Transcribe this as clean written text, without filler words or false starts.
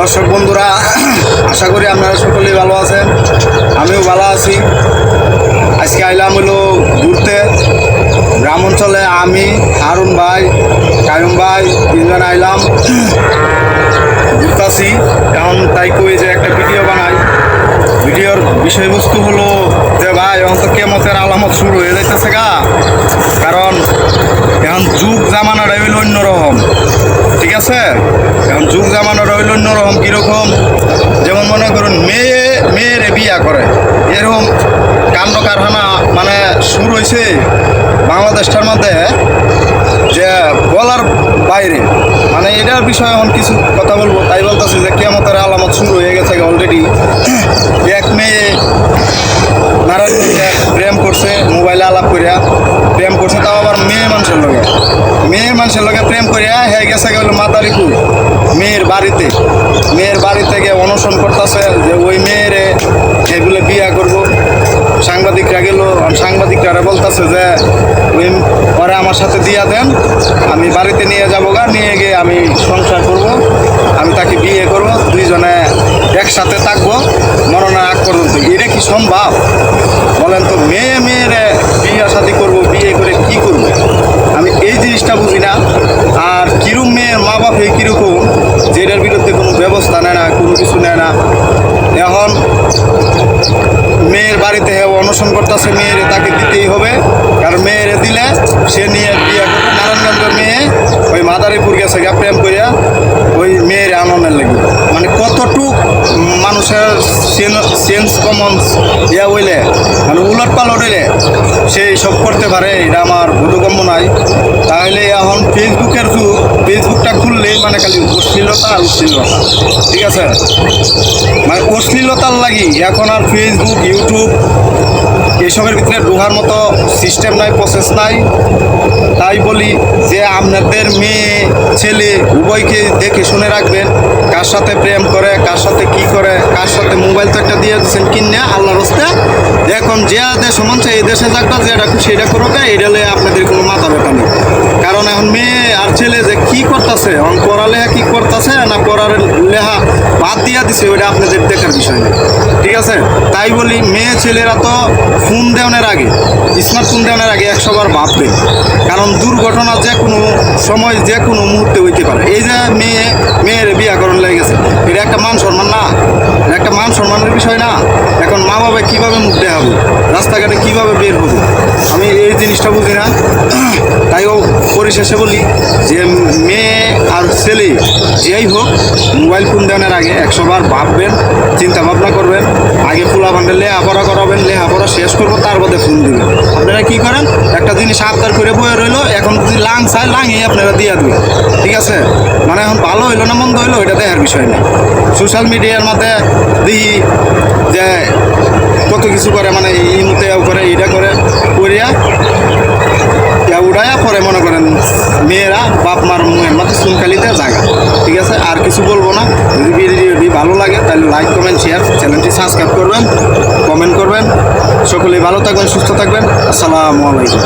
দর্শক বন্ধুরা, আশা করি আপনারা সকলেই ভালো আছেন। আমিও ভালো আছি। আজকে আইলাম হলো ঘুরতে গ্রাম অঞ্চলে। আমি, হারুন ভাই, কায়ুম ভাই তিনজন আইলাম ঘুরতেছি। এখন তাই কই যে একটা ভিডিও বানাই। ভিডিওর বিষয়বস্তু হলো যে ভাই এখন তো কিয়ামতের আলামত শুরু হয়ে যাইতেছে গা। কারণ এখন যুগ জামানাটা হইল অন্যরকম, ঠিক আছে? এখন যুগ জামানাটা হইল অন্যরকম। কীরকম? যেমন মনে করুন মেয়েরে বিয়া করে, এরকম কাণ্ড কারখানা মানে শুরু হয়েছে বাংলাদেশটার মধ্যে, যে বলার বাইরে। মানে এটার বিষয়ে এখন কিছু কথা বলবো, তাই বলতেছি যে কিয়ামতের আলামত শুরু হয়ে গেছে অলরেডি। এক মেয়ে নারায়ণগঞ্জে প্রেম করছে, মোবাইলে আলাপ করিয়া প্রেম করছে, তাও আবার মেয়ে মানুষের লগে প্রেম করিয়া হয়ে গেছে গেল মাদারীপুর মেয়ের বাড়িতে গিয়ে অনশন করতেছে যে ওই মেয়েরে এগুলো বিয়া করব। সাংবাদিকরা গেল, সাংবাদিকরা বলতেছে যে ওই পরে আমার সাথে দিয়া দেন, আমি বাড়িতে নিয়ে যাবো গা, নিয়ে গিয়ে আমি সংসার করব, আমি তাকে বিয়ে করব, দুইজনে একসাথে থাকবো মরণের আগ পর্যন্ত। এটা কি সম্ভব বলেন তো? মেয়েরে বিয়ে শাদী করবো, বিয়ে করে কি করবো? আমি এই জিনিসটা বুঝি না। আর কিরম মেয়ের মা বাপে কীরকম, যেটার বিরুদ্ধে কোনো ব্যবস্থা নেয় না, কোনো কিছু নেয় না। এখন মেয়ের বাড়িতে অনশন করতেছে, মেয়েরে তাকে দিতেই হবে, কারণ মেয়েরে দিলে সে নিয়ে বিয়ে করবে। নারায়ণগঞ্জের মেয়ে ওই মাদারীপুর গেছে গা প্রেম করিয়া ওই মেয়ের আনন্দের লাগে। মানে কতটুক মানুষের সেন্স কমন ইয়া হইলে, মানে উলট পালট হইলে সেই সব করতে পারে, এটা আমার বোধগম্য নাই। তাহলে এখন ফেসবুকের যুগ, ফেসবুকটা খুললেই মানে খালি অশ্লীলতা, ঠিক আছে? মানে অশ্লীলতার লাগি এখন আর ফেসবুক, ইউটিউব এসবের ভিতরে ঢোকার মতো সিস্টেম নাই, প্রসেস নাই। তাই বলি যে আপনাদের মেয়ে ছেলে উভয়কে দেখে শুনে রাখবেন, কার সাথে প্রেম করে, কার সাথে কি করে, কার সাথে মোবাইল তো একটা দিয়ে দিচ্ছেন কিনে আল্লাহর রাস্তা। এখন যে দেশ মন চাই এই দেশে যাকটা, যেটা সেটা করবে, এটা আপনাদের কোনো মাথা ব্যথা নেই। কারণ এখন মেয়ে আর ছেলে যে কী করতেছে, এখন পড়ালেখা কী করতেছে না পড়ার লেখা বাদ দিয়া দিছে, ওইটা আপনাদের দেখার বিষয় নেই, ঠিক আছে? তাই বলি মেয়ে ছেলেরা তো ফোন দেওয়ার আগে, স্মার্টফোন দেওয়ার আগে 100 বার ভাববে, কারণ দুর্ঘটনা যে কোনো সময় যে কোনো মুহূর্তে হইতে পারে। এই যে মেয়ের বিয়াকরণ লেগে গেছে, এটা একটা মান সম্মান না? এটা একটা মান সম্মানের বিষয় না? এখন মা বাবা কীভাবে মুখ দেখাবো, রাস্তাঘাটে কীভাবে বের হবো, আমি এই জিনিসটা বুঝি না। তাইও পরিশেষে বলি যে মেয়ে আর ছেলে যেই হোক, মোবাইল ফোন দেওয়ার আগে 100 বার ভাববেন, চিন্তা ভাবনা করবেন। আগে ফুলা ভান্ডে লেখাপড়া করাবেন, লেখাপড়া শেষ করবো, তার বাদে ফোন দিবেন। আপনারা কী করেন, একটা জিনিস আবদার করে বয়ে রইলো, এখন যদি লাং চায় লাঙিয়ে আপনারা দিয়ে দেবেন, ঠিক আছে? মানে এখন ভালো হইলো না মন্দ হইলো এটা দেখার বিষয় নেই। সোশ্যাল মিডিয়ার মধ্যে দেখি যে কত কিছু করে, মানে এই মতে করে, এটা করে করিয়া উড়াইয়া পরে মনে করেন মেয়েরা বাপ মার মুখের মধ্যে চুনকালিতে জায়গা, ঠিক আছে? আর কিছু বলবো না। যদি ভিডিওটি ভালো লাগে তাহলে লাইক, কমেন্ট, শেয়ার, চ্যানেলটি সাবস্ক্রাইব করবেন, কমেন্ট করবেন। সকলেই ভালো থাকবেন, সুস্থ থাকবেন। আসসালামু আলাইকুম।